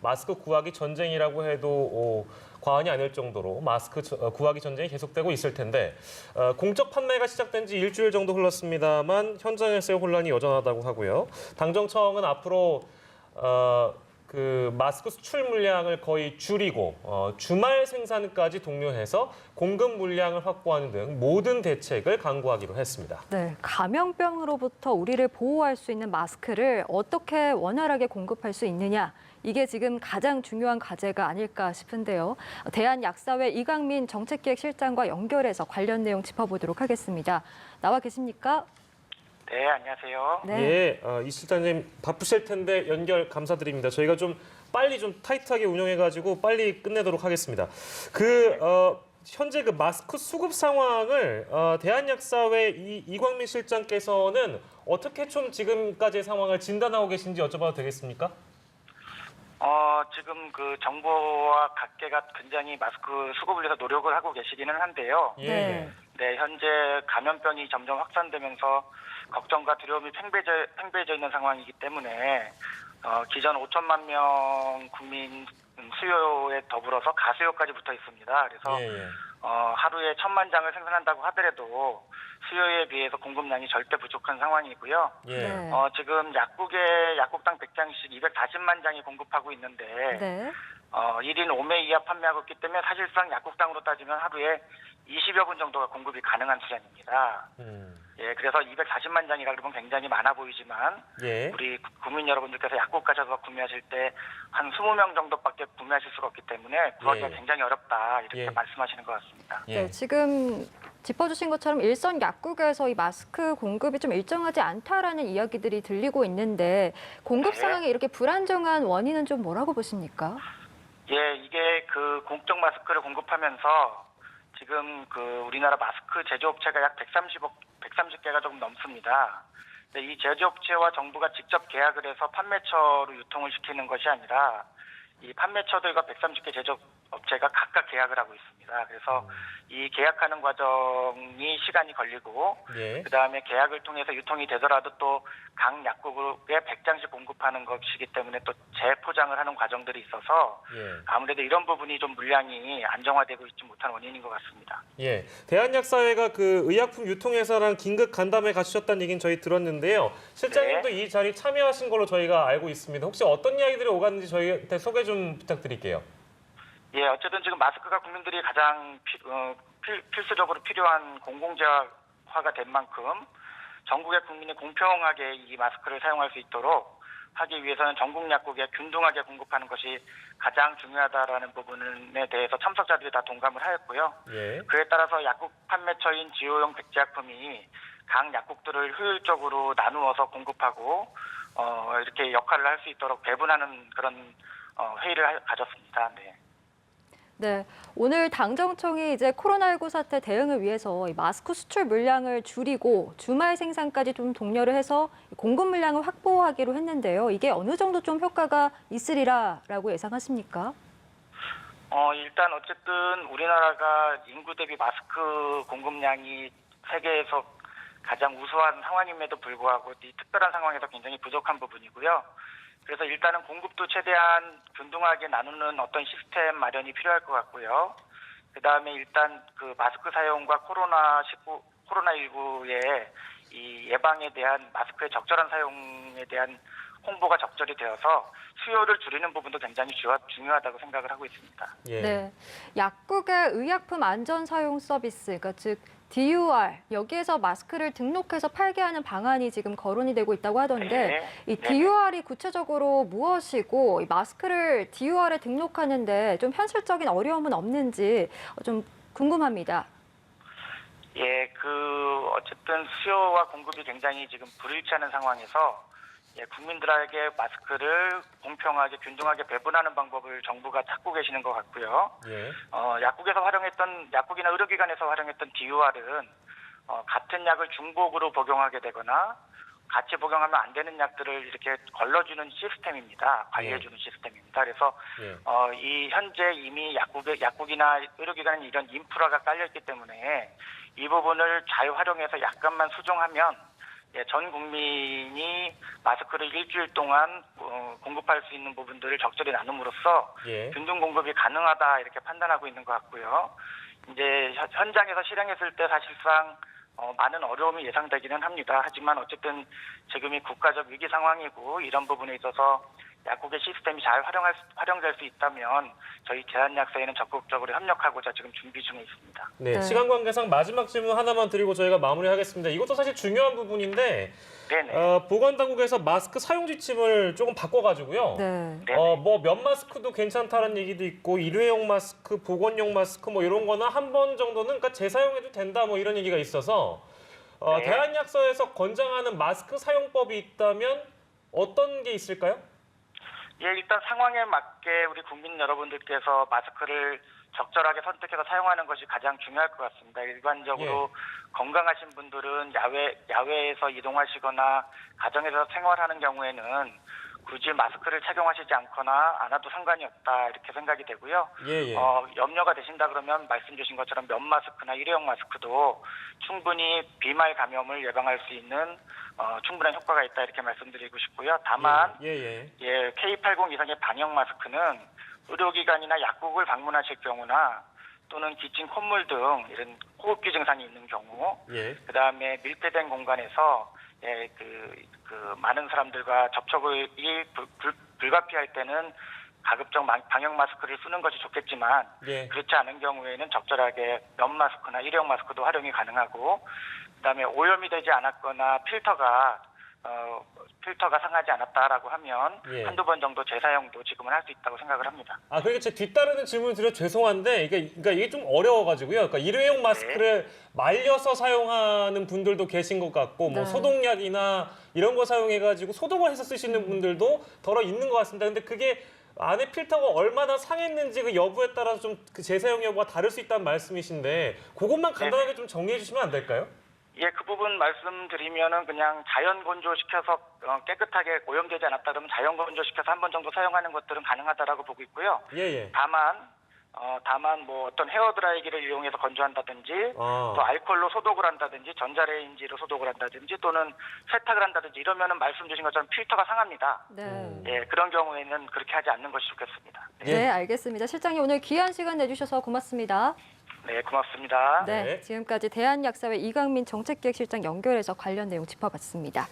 마스크 구하기 전쟁이라고 해도 과언이 아닐 정도로 마스크 구하기 전쟁이 계속되고 있을 텐데 공적 판매가 시작된 지 일주일 정도 흘렀습니다만 현장에서의 혼란이 여전하다고 하고요. 당정청은 앞으로 그 마스크 수출 물량을 거의 줄이고 주말 생산까지 독려해서 공급 물량을 확보하는 등 모든 대책을 강구하기로 했습니다. 네, 감염병으로부터 우리를 보호할 수 있는 마스크를 어떻게 원활하게 공급할 수 있느냐. 이게 지금 가장 중요한 과제가 아닐까 싶은데요. 대한약사회 이강민 정책기획실장과 연결해서 관련 내용 짚어보도록 하겠습니다. 나와 계십니까? 네, 안녕하세요. 네. 예, 이 실장님 바쁘실 텐데 연결 감사드립니다. 저희가 좀 빨리 좀 타이트하게 운영해가지고 빨리 끝내도록 하겠습니다. 현재 그 마스크 수급 상황을 대한약사회 이광민 실장께서는 어떻게 좀 지금까지의 상황을 진단하고 계신지 여쭤봐도 되겠습니까? 지금 그 정부와 각계가 굉장히 마스크 수급을 위해서 노력을 하고 계시기는 한데요. 예. 네, 현재 감염병이 점점 확산되면서 걱정과 두려움이 팽배해져 있는 상황이기 때문에 기존 5천만 명 국민 수요에 더불어서 가수요까지 붙어 있습니다. 그래서 하루에 1,000만 장을 생산한다고 하더라도 수요에 비해서 공급량이 절대 부족한 상황이고요. 네. 지금 약국에 약국당 100장씩 240만 장이 공급하고 있는데 네. 1인 5매 이하 판매하고 있기 때문에 사실상 약국당으로 따지면 하루에 20여 분 정도가 공급이 가능한 수준입니다. 예, 그래서 240만 장이라 그러면 굉장히 많아 보이지만 우리 국민 여러분들께서 약국 가셔서 구매하실 때 한 20명 정도밖에 구매하실 수가 없기 때문에 구하기가 굉장히 어렵다 이렇게 말씀하시는 것 같습니다. 네, 지금 짚어주신 것처럼 일선 약국에서 이 마스크 공급이 좀 일정하지 않다라는 이야기들이 들리고 있는데 공급 상황이 이렇게 불안정한 원인은 좀 뭐라고 보십니까? 예, 이게 그 공적 마스크를 공급하면서 지금 그 우리나라 마스크 제조업체가 약 130개가 조금 넘습니다. 근데 이 제조업체와 정부가 직접 계약을 해서 판매처로 유통을 시키는 것이 아니라 이 판매처들과 130개 제조업체가 각각 계약을 하고 있습니다. 그래서 이 계약하는 과정이 시간이 걸리고 그다음에 계약을 통해서 유통이 되더라도 또 각 약국에 100장씩 공급하는 것이기 때문에 또 재포장을 하는 과정들이 있어서 아무래도 이런 부분이 좀 물량이 안정화되고 있지 못한 원인인 것 같습니다. 예, 대한약사회가 그 의약품 유통회사랑 긴급 간담회 가셨다는 얘기는 저희 들었는데요. 실장님도 이 자리에 참여하신 걸로 저희가 알고 있습니다. 혹시 어떤 이야기들이 오갔는지 저희한테 소개 좀 부탁드릴게요. 예, 어쨌든 지금 마스크가 국민들이 가장 필수적으로 필요한 공공재화가 된 만큼 전국의 국민이 공평하게 이 마스크를 사용할 수 있도록 하기 위해서는 전국 약국에 균등하게 공급하는 것이 가장 중요하다라는 부분에 대해서 참석자들이 다 동감을 하였고요. 그에 따라서 약국 판매처인 지호용 백제약품이 각 약국들을 효율적으로 나누어서 공급하고 이렇게 역할을 할 수 있도록 배분하는 그런 회의를 가졌습니다. 네, 오늘 당정청이 이제 코로나19 사태 대응을 위해서 이 마스크 수출 물량을 줄이고 주말 생산까지 좀 독려를 해서 공급 물량을 확보하기로 했는데요. 이게 어느 정도 좀 효과가 있으리라라고 예상하십니까? 일단 어쨌든 우리나라가 인구 대비 마스크 공급량이 세계에서 가장 우수한 상황임에도 불구하고 이 특별한 상황에서 굉장히 부족한 부분이고요. 그래서 일단은 공급도 최대한 균등하게 나누는 어떤 시스템 마련이 필요할 것 같고요. 그다음에 일단 그 마스크 사용과 코로나19의 이 예방에 대한 마스크의 적절한 사용에 대한 홍보가 적절히 되어서 수요를 줄이는 부분도 굉장히 중요하다고 생각을 하고 있습니다. 네, 약국의 의약품 안전 사용 서비스, 그러니까 즉 DUR, 여기에서 마스크를 등록해서 팔게 하는 방안이 지금 거론이 되고 있다고 하던데 이 DUR이 구체적으로 무엇이고 이 마스크를 DUR에 등록하는데 좀 현실적인 어려움은 없는지 좀 궁금합니다. 예, 어쨌든 수요와 공급이 굉장히 지금 불일치하는 상황에서 국민들에게 마스크를 공평하게 균등하게 배분하는 방법을 정부가 찾고 계시는 것 같고요. 약국이나 의료기관에서 활용했던 DUR은 같은 약을 중복으로 복용하게 되거나 같이 복용하면 안 되는 약들을 이렇게 걸러주는 시스템입니다. 관리해주는 시스템입니다. 그래서 이 현재 이미 약국이나 의료기관에 이런 인프라가 깔려 있기 때문에 이 부분을 잘 활용해서 약간만 수정하면 전 국민이 마스크를 일주일 동안 공급할 수 있는 부분들을 적절히 나눔으로써 예. 균등 공급이 가능하다 이렇게 판단하고 있는 것 같고요. 이제 현장에서 실행했을 때 사실상 많은 어려움이 예상되기는 합니다. 하지만 어쨌든 지금이 국가적 위기 상황이고 이런 부분에 있어서 약국의 시스템이 잘 활용될 수 있다면 저희 제한약사에는 적극적으로 협력하고자 지금 준비 중에 있습니다. 네, 네. 시간 관계상 마지막 질문 하나만 드리고 저희가 마무리하겠습니다. 이것도 사실 중요한 부분인데 네네. 보건당국에서 마스크 사용 지침을 조금 바꿔가지고요. 네. 네네. 뭐 면 마스크도 괜찮다는 얘기도 있고 일회용 마스크, 보건용 마스크 뭐 이런 거나 한 번 정도는 그러니까 재사용해도 된다 뭐 이런 얘기가 있어서 네. 대한약서에서 권장하는 마스크 사용법이 있다면 어떤 게 있을까요? 예, 일단 상황에 맞게 우리 국민 여러분들께서 마스크를 적절하게 선택해서 사용하는 것이 가장 중요할 것 같습니다. 일반적으로 건강하신 분들은 야외에서 이동하시거나 가정에서 생활하는 경우에는 굳이 마스크를 착용하시지 않거나 안 와도 상관이 없다 이렇게 생각이 되고요. 예. 염려가 되신다 그러면 말씀 주신 것처럼 면 마스크나 일회용 마스크도 충분히 비말 감염을 예방할 수 있는 충분한 효과가 있다 이렇게 말씀드리고 싶고요. 다만 K80 이상의 방역 마스크는 의료기관이나 약국을 방문하실 경우나 또는 기침, 콧물 등 이런 호흡기 증상이 있는 경우, 그다음에 밀폐된 공간에서 많은 사람들과 접촉이 불가피할 때는 가급적 방역 마스크를 쓰는 것이 좋겠지만 그렇지 않은 경우에는 적절하게 면 마스크나 일회용 마스크도 활용이 가능하고 그다음에 오염이 되지 않았거나 필터가 상하지 않았다라고 하면 한두 번 정도 재사용도 지금은 할 수 있다고 생각을 합니다. 그리고 제 뒤따르는 질문을 드려 죄송한데 이게 좀 어려워가지고요. 그러니까 일회용 마스크를 말려서 사용하는 분들도 계신 것 같고 뭐 소독약이나 이런 거 사용해가지고 소독을 해서 쓰시는 분들도 덜어 있는 것 같습니다. 근데 그게 안에 필터가 얼마나 상했는지 그 여부에 따라서 좀 그 재사용 여부가 다를 수 있다는 말씀이신데 그것만 간단하게 좀 정리해 주시면 안 될까요? 예, 그 부분 말씀드리면은 그냥 자연 건조시켜서 깨끗하게 오염되지 않았다 그러면 자연 건조시켜서 한 번 정도 사용하는 것들은 가능하다라고 보고 있고요. 다만 뭐 어떤 헤어 드라이기를 이용해서 건조한다든지 또 알코올로 소독을 한다든지 전자레인지로 소독을 한다든지 또는 세탁을 한다든지 이러면은 말씀 주신 것처럼 필터가 상합니다. 예, 그런 경우에는 그렇게 하지 않는 것이 좋겠습니다. 네, 알겠습니다. 실장님 오늘 귀한 시간 내주셔서 고맙습니다. 네, 고맙습니다. 네, 지금까지 대한약사회 이강민 정책기획실장 연결해서 관련 내용 짚어봤습니다.